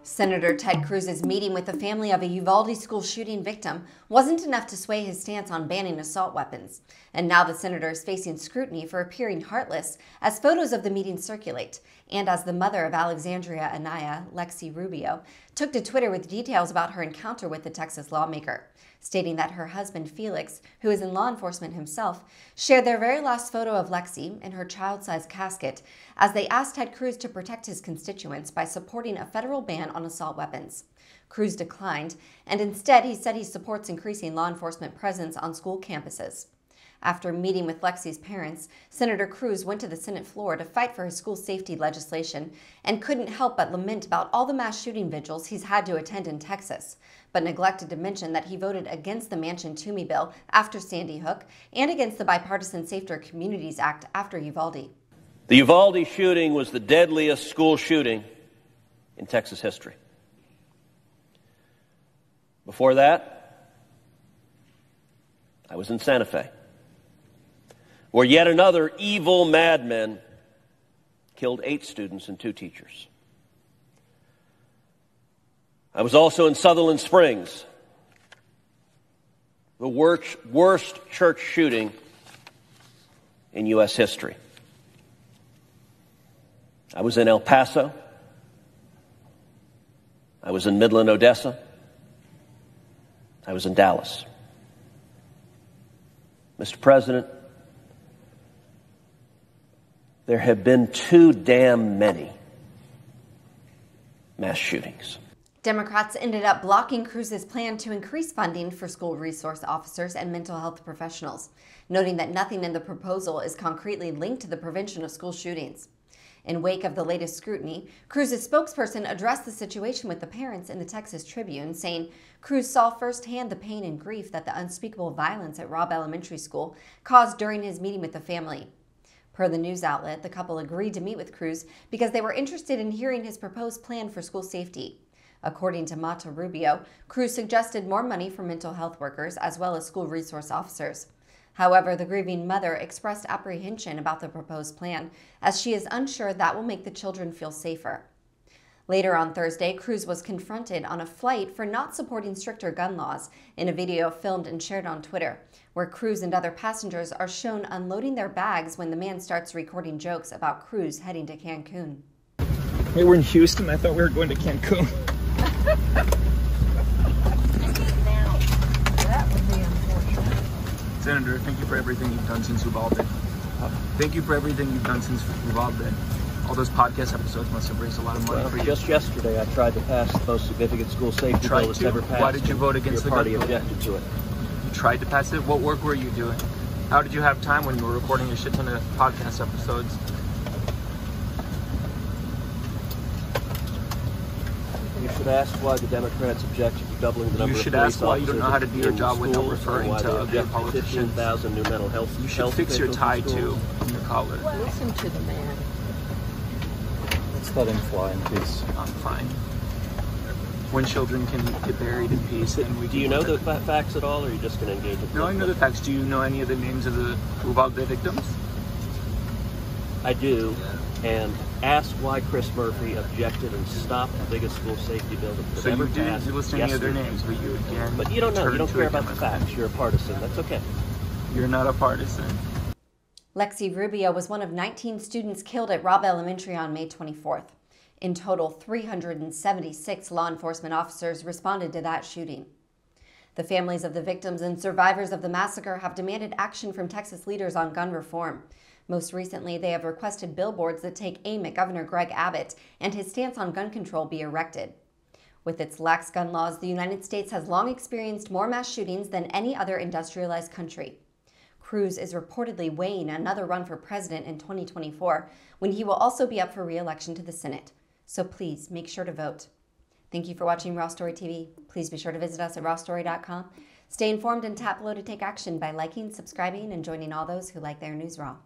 Senator Ted Cruz's meeting with the family of a Uvalde school shooting victim wasn't enough to sway his stance on banning assault weapons. And now the senator is facing scrutiny for appearing heartless as photos of the meeting circulate, and as the mother of Alexandria Anaya, Lexi Rubio, took to Twitter with details about her encounter with the Texas lawmaker, stating that her husband Felix, who is in law enforcement himself, shared their very last photo of Lexi in her child-sized casket as they asked Ted Cruz to protect his constituents by supporting a federal ban on assault weapons. Cruz declined, and instead he said he supports increasing law enforcement presence on school campuses. After meeting with Lexi's parents, Senator Cruz went to the Senate floor to fight for his school safety legislation and couldn't help but lament about all the mass shooting vigils he's had to attend in Texas, but neglected to mention that he voted against the Manchin-Toomey bill after Sandy Hook and against the bipartisan Safer Communities Act after Uvalde. The Uvalde shooting was the deadliest school shooting in Texas history. Before that, I was in Santa Fe, where yet another evil madman killed 8 students and 2 teachers. I was also in Sutherland Springs, the worst church shooting in U.S. history. I was in El Paso. I was in Midland, Odessa. I was in Dallas. Mr. President, there have been too damn many mass shootings. Democrats ended up blocking Cruz's plan to increase funding for school resource officers and mental health professionals, noting that nothing in the proposal is concretely linked to the prevention of school shootings. In wake of the latest scrutiny, Cruz's spokesperson addressed the situation with the parents in the Texas Tribune, saying Cruz saw firsthand the pain and grief that the unspeakable violence at Robb Elementary School caused during his meeting with the family. Per the news outlet, the couple agreed to meet with Cruz because they were interested in hearing his proposed plan for school safety. According to Mata-Rubio, Cruz suggested more money for mental health workers as well as school resource officers. However, the grieving mother expressed apprehension about the proposed plan, as she is unsure that will make the children feel safer. Later on Thursday, Cruz was confronted on a flight for not supporting stricter gun laws in a video filmed and shared on Twitter, where Cruz and other passengers are shown unloading their bags when the man starts recording jokes about Cruz heading to Cancun. Hey, we're in Houston. I thought we were going to Cancun. That would be unfortunate. Senator, thank you for everything you've done since Uvalde. Thank you for everything you've done since Uvalde. All those podcast episodes must have raised a lot of money for you. Just yesterday, I tried to pass the most significant school safety bill that's ever passed. Why did you vote against the party objected to it. You tried to pass it? What work were you doing? How did you have time when you were recording a shit ton of podcast episodes? You should ask why the Democrats objected to doubling the number of police officers. You should ask why you don't know how to do your job without referring to other politicians. 15,000 new mental health. You should fix your tie too and your collar. Listen to the man. Let's let him fly in peace. I'm fine. When children can get buried in peace, and we do you know the facts at all, or are you just going to engage with No, I know the facts. Do you know any of the names of the Uvalde victims? I do, and ask why Chris Murphy objected and stopped the biggest school safety bill that ever passed. So you list any other names, but you again. But you don't know. You don't care about the facts. You're a partisan. That's okay. You're not a partisan. Lexi Rubio was one of 19 students killed at Robb Elementary on May 24th. In total, 376 law enforcement officers responded to that shooting. The families of the victims and survivors of the massacre have demanded action from Texas leaders on gun reform. Most recently, they have requested billboards that take aim at Governor Greg Abbott and his stance on gun control be erected. With its lax gun laws, the United States has long experienced more mass shootings than any other industrialized country. Cruz is reportedly weighing another run for president in 2024, when he will also be up for re-election to the Senate. So please make sure to vote. Thank you for watching Raw Story TV. Please be sure to visit us at rawstory.com. Stay informed and tap below to take action by liking, subscribing, and joining all those who like their news raw.